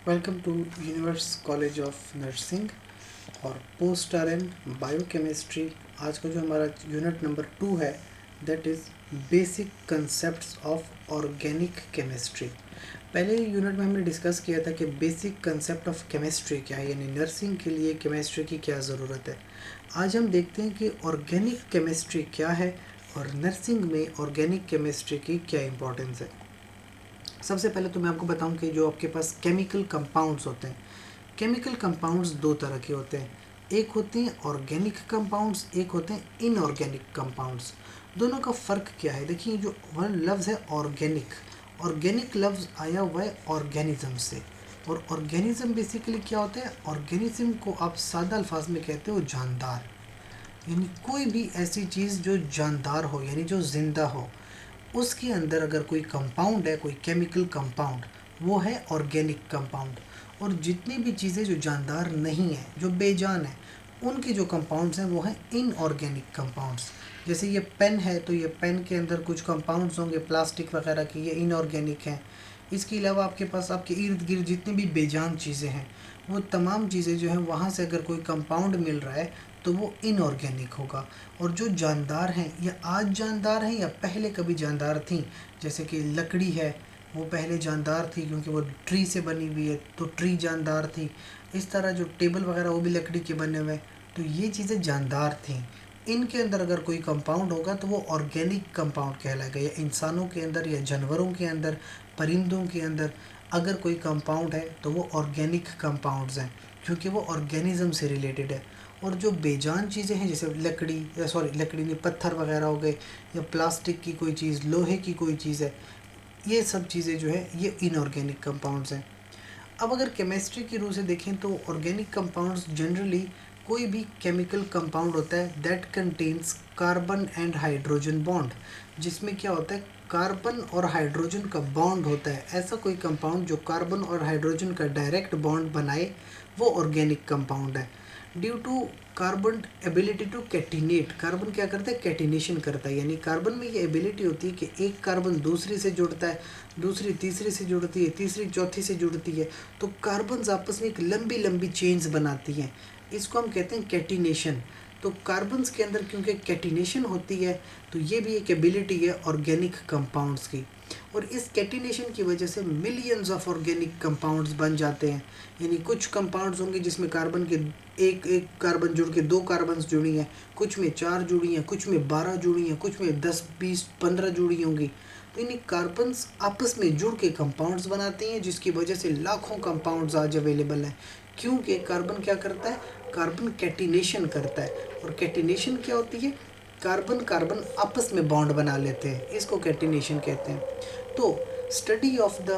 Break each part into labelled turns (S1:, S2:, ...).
S1: Welcome to universe college of nursing और post R N biochemistry. आज का जो हमारा यूनिट नंबर 2 है that is basic concepts of organic chemistry. पहले यूनिट में हमने डिस्कस किया था कि बेसिक कंसेप्ट ऑफ केमिस्ट्री क्या है, यानी नर्सिंग के लिए केमिस्ट्री की क्या ज़रूरत है। आज हम देखते हैं कि ऑर्गेनिक केमिस्ट्री क्या है और नर्सिंग में ऑर्गेनिक केमिस्ट्री की क्या इंपॉर्टेंस है। सबसे पहले तो मैं आपको बताऊं कि जो आपके पास केमिकल कंपाउंड्स होते हैं, केमिकल कंपाउंड्स दो तरह के होते हैं। एक होते हैं ऑर्गेनिक कंपाउंड्स, एक होते हैं इनऑर्गेनिक कंपाउंड्स। दोनों का फ़र्क क्या है? देखिए, जो लफ्ज़ है ऑर्गेनिक, ऑर्गेनिक लफ्ज़ आया हुआ है ऑर्गेनिज्म से। और ऑर्गेनिज्म बेसिकली क्या होता है? ऑर्गेनिज्म को आप सादा अल्फाज में कहते हो जानदार, यानी कोई भी ऐसी चीज़ जो जानदार हो, यानी जो ज़िंदा हो, उसके अंदर अगर कोई कंपाउंड है, कोई केमिकल कंपाउंड, वो है ऑर्गेनिक कंपाउंड। और जितनी भी चीज़ें जो जानदार नहीं हैं, जो बेजान हैं, उनके जो कंपाउंड्स हैं वो हैं इनऑर्गेनिक कंपाउंड्स। जैसे ये पेन है तो ये पेन के अंदर कुछ कंपाउंड्स होंगे प्लास्टिक वगैरह की, ये इनऑर्गेनिक हैं। इसके अलावा आपके पास आपके इर्द गिर्द जितनी भी बेजान चीज़ें हैं, वो तमाम चीज़ें जो हैं वहाँ से अगर कोई कंपाउंड मिल रहा है तो वो इनऑर्गेनिक होगा। और जो जानदार हैं, या आज जानदार हैं या पहले कभी जानदार थी, जैसे कि लकड़ी है, वो पहले जानदार थी क्योंकि वो ट्री से बनी हुई है तो ट्री जानदार थी। इस तरह जो टेबल वगैरह वो भी लकड़ी के बने हुए हैं, तो ये चीज़ें जानदार थीं। इनके अंदर अगर कोई कंपाउंड होगा तो वो ऑर्गेनिक कंपाउंड कहलाएगा। या इंसानों के अंदर या जानवरों के अंदर, परिंदों के अंदर अगर कोई कंपाउंड है तो वो ऑर्गेनिक कंपाउंड्स हैं, क्योंकि वो ऑर्गेनिज्म से रिलेटेड है। और जो बेजान चीज़ें हैं, जैसे लकड़ी, या सॉरी लकड़ी नहीं, पत्थर वगैरह हो गए, या प्लास्टिक की कोई चीज़, लोहे की कोई चीज़ है, ये सब चीज़ें जो है ये इनऑर्गेनिक कंपाउंड्स हैं। अब अगर केमिस्ट्री की रूह से देखें तो ऑर्गेनिक कंपाउंड्स जनरली कोई भी केमिकल कंपाउंड होता है that contains carbon and hydrogen bond, जिसमें क्या होता है, कार्बन और हाइड्रोजन का बॉन्ड होता है। ऐसा कोई कंपाउंड जो कार्बन और हाइड्रोजन का डायरेक्ट बॉन्ड बनाए, वो ऑर्गेनिक कंपाउंड है। Due to carbon ability to catenate, carbon क्या करता है, कैटिनेशन करता है, यानी कार्बन में ये एबिलिटी होती है कि एक कार्बन दूसरी से जुड़ता है, दूसरी तीसरी से जुड़ती है, तीसरी चौथी से जुड़ती है, तो कार्बन्स आपस में एक लंबी लंबी चेन्स बनाती हैं। इसको हम कहते हैं कैटिनेशन। तो कार्बन्स के अंदर क्योंकि कैटिनेशन होती है, तो ये भी एक एबिलिटी है ऑर्गेनिक कंपाउंड्स की। और इस कैटिनेशन की वजह से मिलियंस ऑफ ऑर्गेनिक कंपाउंड्स बन जाते हैं। यानी कुछ कंपाउंड्स होंगे जिसमें कार्बन के एक एक कार्बन जुड़ के दो कार्बन्स जुड़ी हैं, कुछ में 4 जुड़ी हैं, कुछ में 12 जुड़ी हैं, कुछ में 10 20 15 जुड़ी होंगी। तो इन कार्बन्स आपस में जुड़ के कंपाउंड्स बनाते हैं, जिसकी वजह से लाखों कंपाउंड्स आज अवेलेबल हैं। क्योंकि कार्बन क्या करता है, कार्बन कैटिनेशन करता है। और कैटिनेशन क्या होती है, कार्बन कार्बन आपस में बॉन्ड बना लेते हैं, इसको कैटिनेशन कहते हैं। तो study of the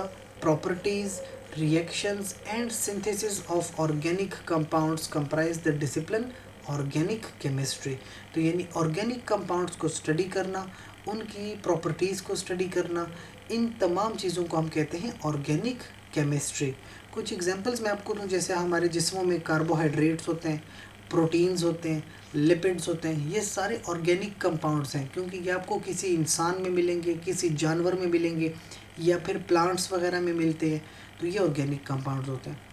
S1: properties, reactions and synthesis of organic compounds comprise the discipline organic chemistry. तो यानी ऑर्गेनिक कंपाउंड्स को स्टडी करना, उनकी प्रॉपर्टीज़ को स्टडी करना, इन तमाम चीज़ों को हम कहते हैं ऑर्गेनिक केमिस्ट्री। कुछ एग्जांपल्स मैं आपको दूँ, जैसे हमारे जिस्मों में कार्बोहाइड्रेट्स होते हैं, प्रोटीन्स होते हैं, लिपिड्स होते हैं, ये सारे ऑर्गेनिक कंपाउंड्स हैं, क्योंकि ये आपको किसी इंसान में मिलेंगे, किसी जानवर में मिलेंगे, या फिर प्लांट्स वगैरह में मिलते हैं, तो ये ऑर्गेनिक कंपाउंड्स होते हैं।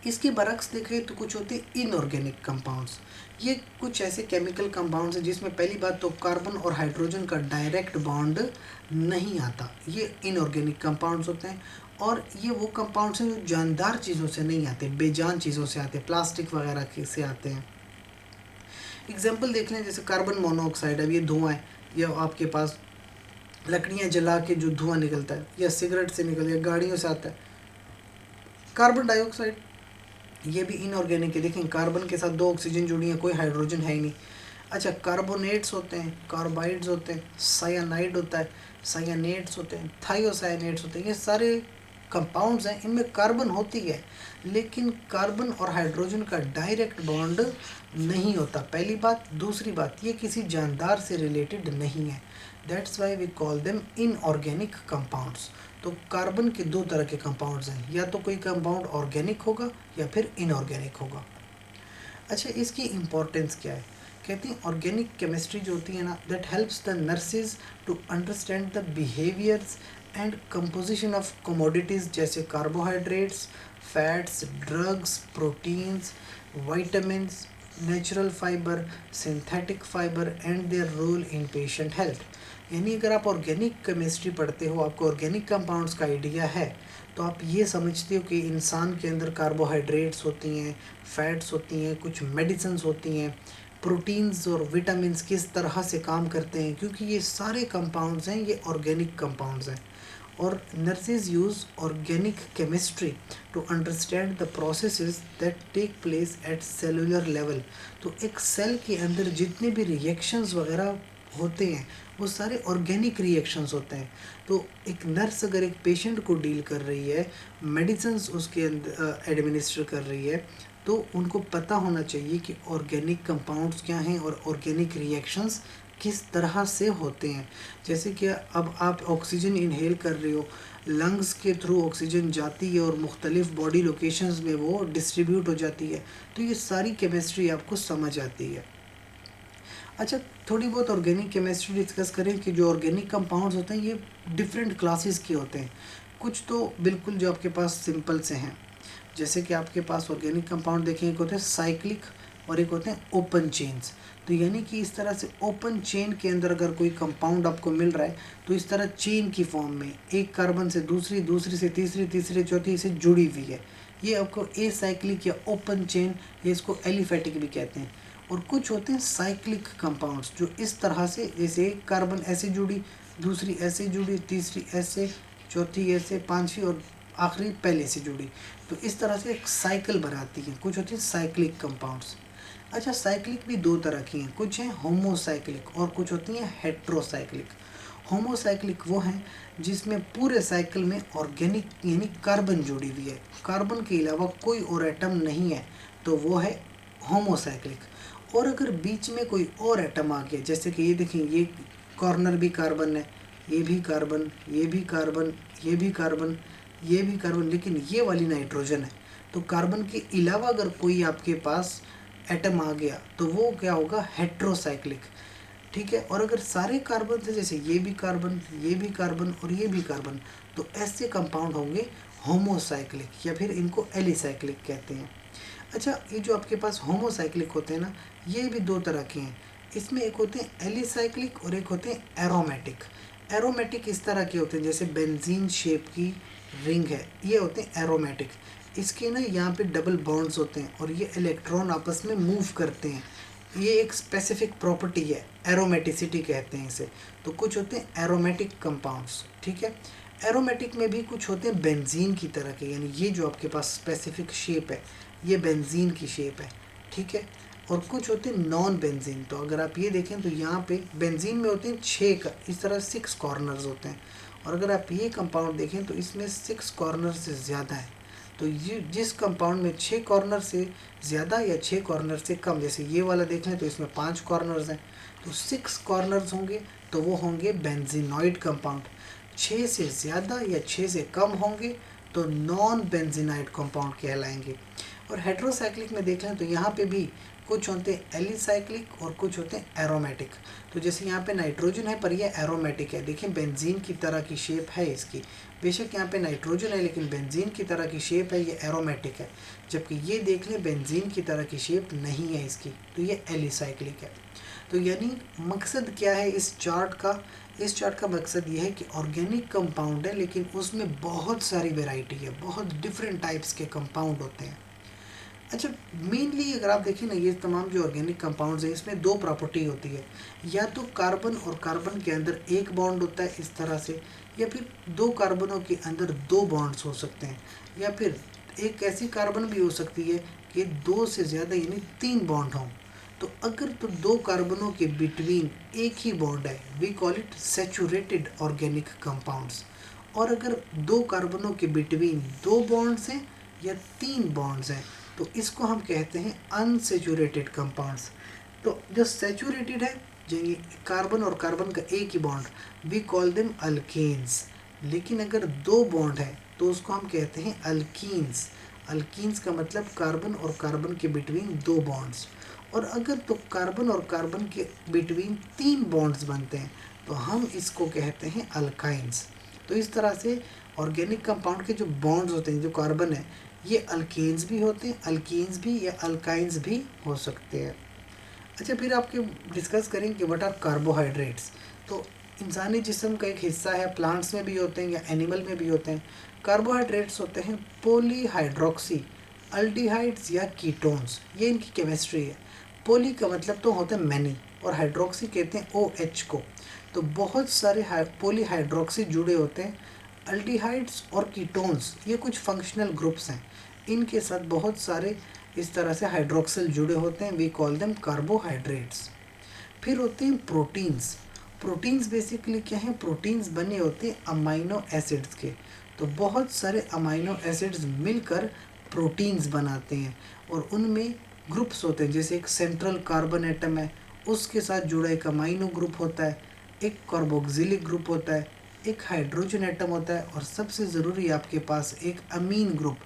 S1: इसके बरक्स देखें तो कुछ होते हैं इनऑर्गेनिक कंपाउंड्स। ये कुछ ऐसे केमिकल कंपाउंड्स हैं जिसमें पहली बात तो कार्बन और हाइड्रोजन का डायरेक्ट बॉन्ड नहीं आता, ये इनऑर्गेनिक कंपाउंड्स होते हैं। और ये वो कंपाउंड्स हैं जो जानदार चीज़ों से नहीं आते, बेजान चीज़ों से आते, प्लास्टिक वगैरह से आते हैं। एग्जाम्पल देख लें, जैसे कार्बन मोनोऑक्साइड, अब ये धुआं है, या आपके पास लकड़ियाँ जला के जो धुआं निकलता है, या सिगरेट से निकल, या गाड़ियों से आता है। कार्बन डाइऑक्साइड, ये भी इनऑर्गेनिक है। देखें, कार्बन के साथ 2 ऑक्सीजन जुड़ी हैं, कोई हाइड्रोजन है ही नहीं। अच्छा, कार्बोनेट्स होते हैं, कार्बाइड्स होते हैं, साइनाइड होता है, साइनेट्स होते हैं, थायोसाइनेट्स होते हैं, ये सारे कंपाउंड्स हैं, इनमें कार्बन होती है, लेकिन कार्बन और हाइड्रोजन का डायरेक्ट बॉन्ड नहीं होता, पहली बात। दूसरी बात, ये किसी जानदार से रिलेटेड नहीं है, that's why we call them inorganic compounds. तो कार्बन के 2 तरह के कंपाउंड्स हैं, या तो कोई कंपाउंड ऑर्गेनिक होगा या फिर इनऑर्गेनिक होगा। अच्छा, इसकी इम्पोर्टेंस क्या है? कहते हैं ऑर्गेनिक केमिस्ट्री जो होती है ना, that helps the nurses to understand the behaviours and composition of commodities जैसे carbohydrates, fats, drugs, proteins, vitamins, natural fibre, synthetic fibre and their role in patient health. यानी अगर आप ऑर्गेनिक केमिस्ट्री पढ़ते हो, आपको ऑर्गेनिक कंपाउंड्स का idea है, तो आप ये समझते हो कि इंसान के अंदर कार्बोहाइड्रेट्स होती हैं, फैट्स होती हैं, कुछ मेडिसिन्स होती हैं, प्रोटीन्स और विटामिन्स किस तरह से काम करते हैं, क्योंकि ये सारे कंपाउंड्स हैं, ये ऑर्गेनिक कंपाउंड्स हैं। और nurses use organic chemistry to understand the processes that take place at cellular level. तो एक सेल के अंदर जितने भी रिएक्शंस वगैरह होते हैं वो सारे ऑर्गेनिक रिएक्शंस होते हैं। तो एक नर्स अगर एक पेशेंट को डील कर रही है, मेडिसिन्स उसके अंदर एडमिनिस्टर कर रही है, तो उनको पता होना चाहिए कि ऑर्गेनिक कंपाउंड्स क्या हैं और ऑर्गेनिक रिएक्शंस किस तरह से होते हैं। जैसे कि अब आप ऑक्सीजन इनहेल कर रहे हो, लंग्स के थ्रू ऑक्सीजन जाती है और मुख्तलिफ बॉडी लोकेशंस में वो डिस्ट्रीब्यूट हो जाती है। तो ये सारी केमिस्ट्री आपको समझ आती है। अच्छा, थोड़ी बहुत ऑर्गेनिक केमिस्ट्री डिस्कस करें कि जो ऑर्गेनिक कंपाउंड्स होते हैं ये डिफरेंट क्लासेस के होते हैं। कुछ तो बिल्कुल जो आपके पास सिंपल से हैं, जैसे कि आपके पास ऑर्गेनिक कंपाउंड देखें, एक होते हैं साइक्लिक और एक होते हैं ओपन चेन्स। तो यानी कि इस तरह से ओपन चेन के अंदर अगर कोई कंपाउंड आपको मिल रहा है तो इस तरह चेन की फॉर्म में एक कार्बन से दूसरी, दूसरी से तीसरी, तीसरी चौथी से जुड़ी हुई है, ये आपको ए साइक्लिक या ओपन चेन या इसको एलिफेटिक भी कहते हैं। और कुछ होते हैं साइक्लिक कंपाउंड्स जो इस तरह से, जैसे एक कार्बन ऐसे जुड़ी, दूसरी ऐसे जुड़ी, तीसरी ऐसे, चौथी ऐसे, पांचवी और आखिरी पहले से जुड़ी, तो इस तरह से एक साइकिल बनाती है। कुछ होती हैं साइक्लिक कंपाउंड्स। अच्छा, साइक्लिक भी दो तरह की हैं, कुछ हैं होमोसाइक्लिक और कुछ होती हैं हेट्रोसाइक्लिक। होमोसाइक्लिक वो हैं जिसमें पूरे साइकिल में ऑर्गेनिक यानी कार्बन जुड़ी हुई है, कार्बन के अलावा कोई और एटम नहीं है, तो वो है होमोसाइक्लिक। और अगर बीच में कोई और एटम आ गया, जैसे कि ये देखें, ये कॉर्नर भी कार्बन है, ये भी कार्बन, ये भी कार्बन, ये भी कार्बन, ये भी कार्बन, लेकिन ये वाली नाइट्रोजन है, तो कार्बन के अलावा अगर कोई आपके पास एटम आ गया तो वो क्या होगा, हेट्रोसाइक्लिक। ठीक है। और अगर सारे कार्बन थे, जैसे ये भी कार्बन, ये भी कार्बन और ये भी कार्बन, तो ऐसे कंपाउंड होंगे होमोसाइक्लिक या फिर इनको एलिसाइक्लिक कहते हैं। अच्छा, ये जो आपके पास होमोसाइक्लिक होते हैं ना, ये भी दो तरह के हैं। इसमें एक होते हैं एलिसाइक्लिक और एक होते हैं एरोमेटिक। एरोमेटिक इस तरह के होते हैं, जैसे बेंजीन शेप की रिंग है, ये होते हैं एरोमेटिक। इसके ना यहाँ पे डबल बॉन्ड्स होते हैं और ये इलेक्ट्रॉन आपस में मूव करते हैं, ये एक स्पेसिफिक प्रॉपर्टी है, एरोमेटिसिटी कहते हैं इसे। तो कुछ होते हैं एरोमेटिक कंपाउंड्स, ठीक है। एरोमेटिक में भी कुछ होते हैं बेंजीन की तरह के, यानी ये जो आपके पास स्पेसिफिक शेप है ये बेंजीन की शेप है, ठीक है। और कुछ होते हैं नॉन बेंजीन। तो अगर आप ये देखें तो यहाँ पे बेंजीन में होते हैं 6 इस तरह 6 कॉर्नर्स होते हैं, और अगर आप ये कंपाउंड देखें तो इसमें 6 कॉर्नर से ज़्यादा है। तो ये जिस कंपाउंड में 6 कॉर्नर से ज़्यादा या 6 कॉर्नर से कम, जैसे ये वाला देख लें तो इसमें 5 कॉर्नर्स हैं, तो 6 कॉर्नर्स होंगे तो वो होंगे बेंजीनॉइड कंपाउंड। 6 से ज़्यादा या 6 से कम होंगे तो नॉन बेंजीनाइड कंपाउंड कहलाएंगे। और हेट्रोसाइक्लिक में देख लें तो यहाँ पे भी कुछ होते हैं एलिसाइक्लिक और कुछ होते हैं एरोमेटिक। तो जैसे यहाँ पे नाइट्रोजन है पर ये एरोमेटिक है, देखिए बेंजीन की तरह की शेप है इसकी, बेशक यहाँ पे नाइट्रोजन है लेकिन बेंजीन की तरह की शेप है, ये एरोमेटिक है। जबकि ये देख लें बेंजीन की तरह की शेप नहीं है इसकी, तो ये एलिसाइक्लिक है। तो यानी मकसद क्या है इस चार्ट का, इस चार्ट का मकसद ये है कि ऑर्गेनिक कंपाउंड है लेकिन उसमें बहुत सारी वेराइटी है, बहुत डिफरेंट टाइप्स के कंपाउंड होते हैं। अच्छा, मेनली अगर आप देखें ना, ये तमाम जो ऑर्गेनिक कंपाउंड्स हैं इसमें दो प्रॉपर्टी होती है, या तो कार्बन और कार्बन के अंदर एक बॉन्ड होता है इस तरह से, या फिर दो कार्बनों के अंदर दो बॉन्ड्स हो सकते हैं, या फिर एक ऐसी कार्बन भी हो सकती है कि 2 से ज़्यादा यानी 3 बॉन्ड हों। तो अगर तो दो कार्बनों के बिटवीन एक ही बॉन्ड है, we call it saturated organic compounds. और अगर दो कार्बनों के बिटवीन 2 बॉन्ड्स हैं या 3 बॉन्ड्स हैं तो इसको हम कहते हैं अनसेचुरेटेड कंपाउंड्स। तो जो सेचुरेटेड है, जो कार्बन और कार्बन का एक ही bond, we call them alkanes. लेकिन अगर 2 बॉन्ड है तो उसको हम कहते हैं अल्कीन्स। अल्कीन्स का मतलब कार्बन और कार्बन के बिटवीन 2 बॉन्ड्स। और अगर तो कार्बन और कार्बन के बिटवीन 3 बॉन्ड्स बनते हैं तो हम इसको कहते हैं अल्काइंस। तो इस तरह से ऑर्गेनिक कंपाउंड के जो बॉन्ड्स होते हैं, जो कार्बन है, ये अल्केन्स भी होते हैं, अल्कीन्स भी या अल्काइंस भी हो सकते हैं। अच्छा, फिर आपके डिस्कस करें कि व्हाट आर कार्बोहाइड्रेट्स। तो इंसानी जिस्म का एक हिस्सा है, प्लांट्स में भी होते हैं या एनिमल में भी होते हैं। कार्बोहाइड्रेट्स होते हैं पॉलीहाइड्रोक्सी अल्डिहाइड्स या कीटोन्स, ये इनकी केमिस्ट्री है। पोली का मतलब तो होता है मैनी, और हाइड्रोक्सी कहते हैं OH को। तो बहुत सारे पॉलीहाइड्रोक्सी जुड़े होते हैं। अल्डिहाइड्स और कीटोन्स ये कुछ फंक्शनल ग्रुप्स हैं, इनके साथ बहुत सारे इस तरह से हाइड्रोक्सिल जुड़े होते हैं, वी कॉल देम कार्बोहाइड्रेट्स। फिर होते हैं प्रोटीन्स। प्रोटीन्स बेसिकली क्या हैं? प्रोटीन्स बने होते हैं अमाइनो एसिड्स के। तो बहुत सारे अमाइनो एसिड्स मिलकर प्रोटीन्स बनाते हैं, और उनमें ग्रुप्स होते हैं, जैसे एक सेंट्रल कार्बन एटम है, उसके साथ जुड़ा एक अमाइनो ग्रुप होता है, एक कार्बोक्सिलिक ग्रुप होता है, एक हाइड्रोजन एटम होता है, और सबसे ज़रूरी आपके पास एक अमीन ग्रुप,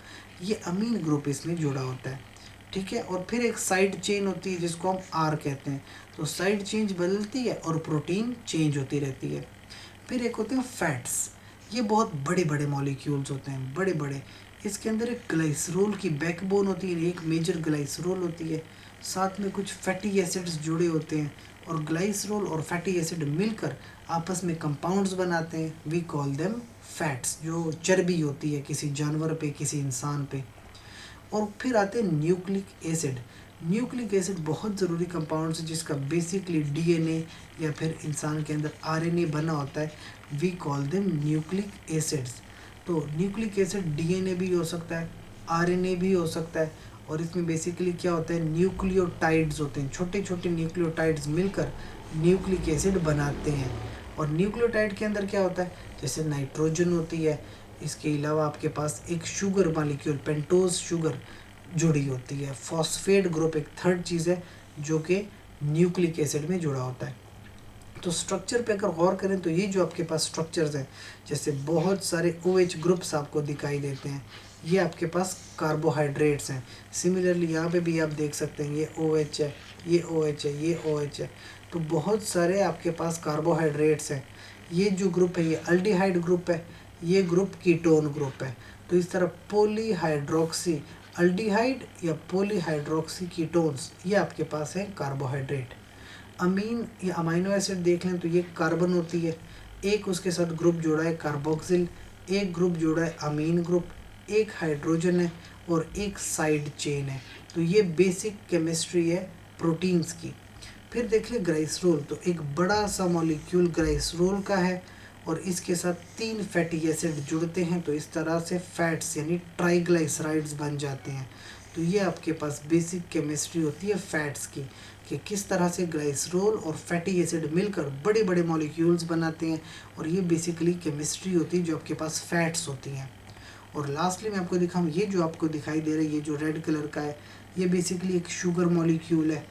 S1: ये अमीन ग्रुप इसमें जुड़ा होता है। ठीक है, और फिर एक साइड चेन होती है जिसको हम आर कहते हैं। तो साइड चेंज बदलती है और प्रोटीन चेंज होती रहती है। फिर एक होते हैं फैट्स। ये बहुत बड़े बड़े मॉलिक्यूल्स होते हैं, बड़े बड़े। इसके अंदर एक ग्लाइसरोल की बैकबोन होती है, एक मेजर ग्लाइसरोल होती है, साथ में कुछ फैटी एसिड्स जुड़े होते हैं, और ग्लाइसरोल और फैटी एसिड मिलकर आपस में कंपाउंड्स बनाते हैं, वी कॉल देम फैट्स, जो चर्बी होती है किसी जानवर पे, किसी इंसान पे। और फिर आते हैं न्यूक्लिक एसिड। न्यूक्लिक एसिड बहुत ज़रूरी कंपाउंड है, जिसका बेसिकली डीएनए या फिर इंसान के अंदर आरएनए बना होता है, we call them nucleic acids. तो न्यूक्लिक एसिड डीएनए भी हो सकता है, आरएनए भी हो सकता है, और इसमें बेसिकली क्या होता है? न्यूक्लियोटाइड्स होते हैं, छोटे छोटे न्यूक्लियोटाइड्स मिलकर न्यूक्लिक एसिड बनाते हैं। और न्यूक्लियोटाइड के अंदर क्या होता है? जैसे नाइट्रोजन होती है, इसके अलावा आपके पास एक शुगर मॉलिक्यूल, पेंटोज शुगर जुड़ी होती है, फॉस्फेट ग्रुप एक थर्ड चीज़ है जो कि न्यूक्लिक एसिड में जुड़ा होता है। तो स्ट्रक्चर पे अगर गौर करें तो ये जो आपके पास स्ट्रक्चर्स हैं, जैसे बहुत सारे OH ग्रुप्स आपको दिखाई देते हैं, ये आपके पास कार्बोहाइड्रेट्स हैं। सिमिलरली यहाँ पे भी आप देख सकते हैं, ये OH है, ये OH है, ये OH है। तो बहुत सारे आपके पास कार्बोहाइड्रेट्स हैं। ये जो ग्रुप है, ये अल्डिहाइड ग्रुप है, ये ग्रुप कीटोन ग्रुप है। तो इस तरह पॉलीहाइड्रोक्सी अल्डिहाइड या पॉलीहाइड्रोक्सी कीटोन्स, ये आपके पास है कार्बोहाइड्रेट। अमीन या अमाइनो एसिड देख लें तो ये कार्बन होती है, एक उसके साथ ग्रुप जोड़ा है कार्बोक्सिल, एक ग्रुप जोड़ा है अमीन ग्रुप, एक हाइड्रोजन है, और एक साइड चेन है। तो ये बेसिक केमिस्ट्री है प्रोटीन्स की। फिर देख ले ग्लाइसरोल, तो एक बड़ा सा मॉलिक्यूल ग्लाइसरोल का है, और इसके साथ 3 फैटी एसिड जुड़ते हैं, तो इस तरह से फैट्स यानी ट्राइग्लाइसराइड्स बन जाते हैं। तो ये आपके पास बेसिक केमिस्ट्री होती है फैट्स की, कि किस तरह से ग्लाइसरोल और फैटी एसिड मिलकर बड़े बड़े मॉलिक्यूल्स बनाते हैं, और ये बेसिकली केमिस्ट्री होती है जो आपके पास फैट्स होती हैं। और लास्टली मैं आपको दिखाऊँ, ये जो आपको दिखाई दे रहा है, ये जो रेड कलर का है, ये बेसिकली एक शुगर मॉलिक्यूल है।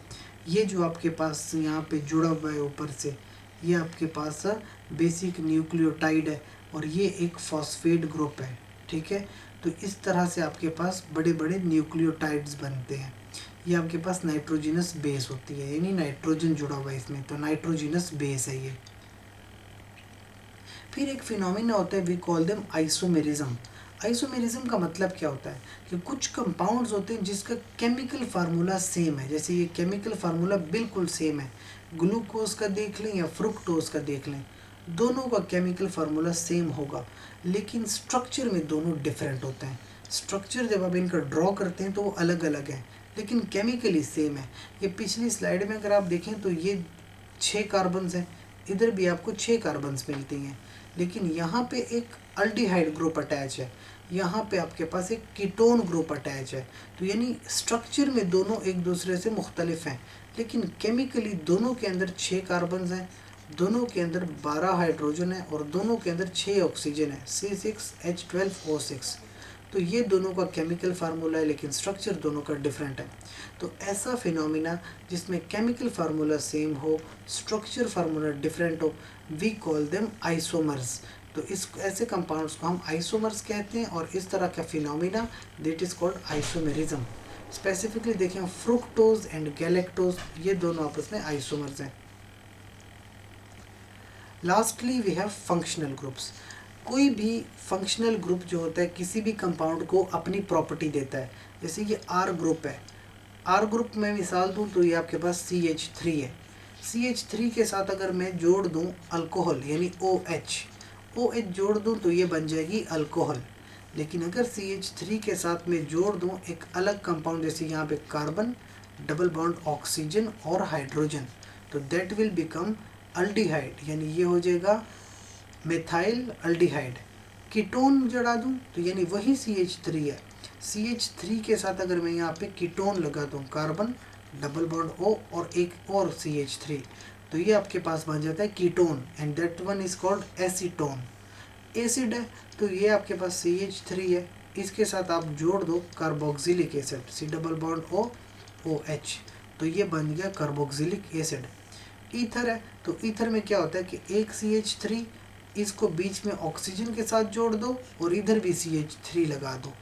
S1: ये जो आपके पास यहाँ पे जुड़ा हुआ है ऊपर से, ये आपके पास बेसिक न्यूक्लियोटाइड है, और ये एक फॉस्फेट ग्रुप है। ठीक है, तो इस तरह से आपके पास बड़े बड़े न्यूक्लियोटाइड्स बनते हैं। ये आपके पास नाइट्रोजिनस बेस होती है, यानी नाइट्रोजन जुड़ा हुआ है इसमें, तो नाइट्रोजिनस बेस है ये। फिर एक फिनोमिना होता है, we call them isomerism. Isomerism का मतलब क्या होता है? कि कुछ कंपाउंड्स होते हैं जिसका केमिकल फार्मूला सेम है, जैसे ये केमिकल फार्मूला बिल्कुल सेम है, ग्लूकोज का देख लें या फ्रुक्टोज का देख लें, दोनों का केमिकल फार्मूला सेम होगा, लेकिन स्ट्रक्चर में दोनों डिफरेंट होते हैं। स्ट्रक्चर जब आप इनका ड्रॉ करते हैं तो वो अलग अलग है, लेकिन केमिकली सेम है। ये पिछली स्लाइड में अगर आप देखें तो ये 6 कार्बन्स हैं, इधर भी आपको 6 कार्बन्स मिलती हैं, लेकिन यहाँ पे एक अल्डिहाइड ग्रुप अटैच है, यहाँ पे आपके पास एक कीटोन ग्रुप अटैच है। तो यानी स्ट्रक्चर में दोनों एक दूसरे से मुख्तलिफ हैं, लेकिन केमिकली दोनों के अंदर 6 कार्बन्स हैं, दोनों के अंदर 12 हाइड्रोजन है, और दोनों के अंदर 6 ऑक्सीजन है, C6H12O6। तो ये दोनों का केमिकल फार्मूला है, लेकिन स्ट्रक्चर दोनों का डिफरेंट है। तो ऐसा फिनोमिना जिसमें केमिकल फार्मूला सेम हो, स्ट्रक्चर फार्मूला डिफरेंट हो, वी कॉल देम आइसोमर्स। तो इस ऐसे कंपाउंड्स को हम आइसोमर्स कहते हैं, और इस तरह का phenomena that is called isomerism. Specifically देखें, फ्रुक्टोज एंड गैलेक्टोज, ये दोनों आपस में आइसोमर्स हैं। Lastly we have functional groups. कोई भी फंक्शनल ग्रुप जो होता है किसी भी कंपाउंड को अपनी प्रॉपर्टी देता है। जैसे ये आर ग्रुप है, आर ग्रुप में मिसाल दूँ तो ये आपके पास CH3 है। CH3 के साथ अगर मैं जोड़ दूँ अल्कोहल यानी OH जोड़ दूँ तो ये बन जाएगी अल्कोहल। लेकिन अगर CH3 के साथ में जोड़ दूँ एक अलग कंपाउंड, जैसे यहाँ पे कार्बन, डबल बॉन्ड ऑक्सीजन और हाइड्रोजन, तो दैट विल बिकम अल्डिहाइड, यानी ये हो जाएगा मेथाइल अल्डिहाइड। कीटोन जोड़ा दूँ तो यानी वही CH3 है। CH3 के साथ अगर मैं यहाँ पे कीटोन लगा दूँ, कार्बन, डबल बॉन्ड O और एक और CH3, तो ये आपके पास बन जाता है ketone, and that one is called acetone. Acid है तो ये आपके पास CH3 है, इसके साथ आप जोड़ दो carboxylic acid, C double bond O OH, तो ये बन गया कार्बोक्सिलिक एसिड। ईथर है तो ईथर में क्या होता है कि एक CH3, इसको बीच में ऑक्सीजन के साथ जोड़ दो और इधर भी CH3 लगा दो,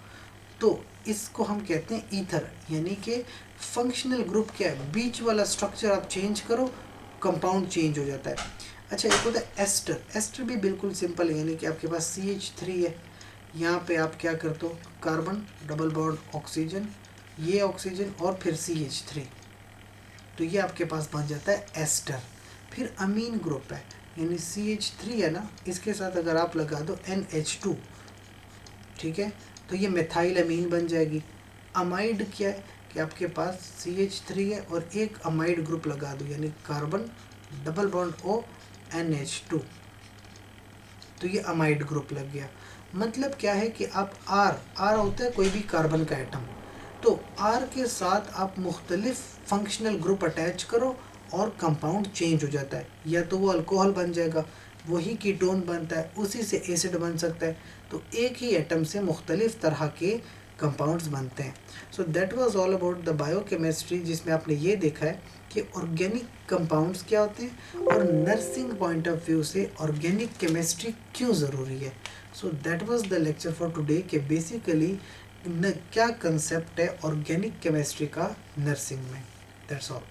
S1: तो इसको हम कहते हैं ईथर। यानी कि फंक्शनल ग्रुप क्या है, बीच वाला स्ट्रक्चर आप चेंज करो, कंपाउंड चेंज हो जाता है। अच्छा, एक होता है एस्टर। एस्टर भी बिल्कुल सिंपल है, यानी कि आपके पास CH3 है, यहाँ पे आप क्या करते हो, कार्बन, डबल बॉन्ड ऑक्सीजन, ये ऑक्सीजन और फिर CH3, तो ये आपके पास बन जाता है एस्टर। फिर अमीन ग्रुप है, यानी CH3 है ना, इसके साथ अगर आप लगा दो NH2, ठीक है, तो ये मेथाइल अमीन बन जाएगी। अमाइड क्या है कि आपके पास CH3 है और एक अमाइड ग्रुप लगा दो, यानी carbon, double bond O NH2, तो ये अमाइड ग्रुप लग गया। मतलब क्या है कि आप आर होता है कोई भी कार्बन का एटम, तो आर के साथ आप मुख्तलिफ फंक्शनल ग्रुप अटैच करो और कंपाउंड चेंज हो जाता है, या तो वो अल्कोहल बन जाएगा, वही कीटोन बनता है, उसी से एसिड बन सकता है, तो एक ही एटम से मुख्तलिफ तरह के कंपाउंड्स बनते हैं। So that was all about the biochemistry, जिसमें आपने ये देखा है कि ऑर्गेनिक कंपाउंड्स क्या होते हैं और नर्सिंग पॉइंट ऑफ व्यू से ऑर्गेनिक केमिस्ट्री क्यों ज़रूरी है। So that was the lecture for today कि बेसिकली क्या कंसेप्ट है ऑर्गेनिक केमिस्ट्री का नर्सिंग में। That's all.